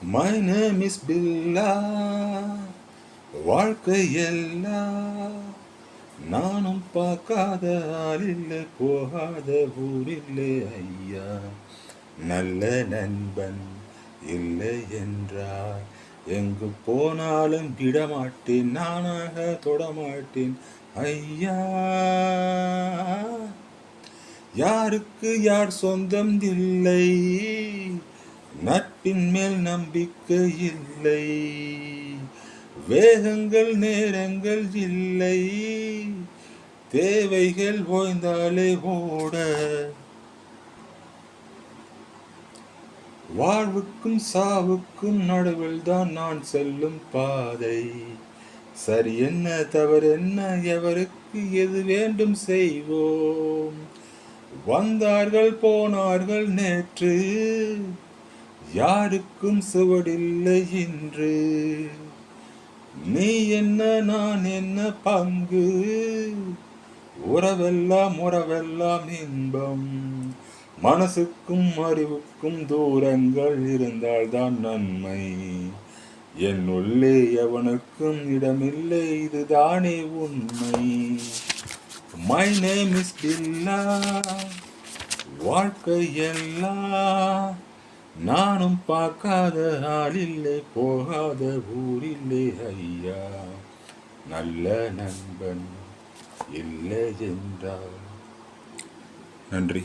My name is Billa. வாழ்க்கையெல்லாம் நானும் பார்க்காத ஆளில்லை, போகாத ஊரில்லை ஐயா. நல்ல நண்பன் இல்லை என்றார், எங்கு போனாலும் விடமாட்டேன், நானாக தொடமாட்டேன் ஐயா. யாருக்கு யார் சொந்தம் இல்லை, நட்பின் மேல் நம்பிக்கை இல்லை, வேகங்கள் நேரங்கள் இல்லை, தேவைகள் ஓய்ந்தாலே ஓட. வாழ்வுக்கும் சாவுக்கும் நடுவில் தான் நான் செல்லும் பாதை. சரி என்ன தவறு என்ன, எவருக்கு எது வேண்டும் செய்வோம். வந்தார்கள் போனார்கள் நேற்று, யாருக்கும் சுவடில்லை இன்று. நீ என்ன நான் என்ன பங்கு, உறவெல்லாம் இன்பம். மனசுக்கும் அறிவுக்கும் தூரங்கள் இருந்தால்தான் நன்மை. என் உள்ளே எவனுக்கும் இடமில்லை, இதுதானே உண்மை. மை நேம் இஸ் பில்லா. வாழ்க்கையெல்லாம் நானும் பார்க்காத ஆளில்லை, போகாத ஊரில்லை ஐயா. நல்ல நண்பன் இல்லை என்றார். நன்றி.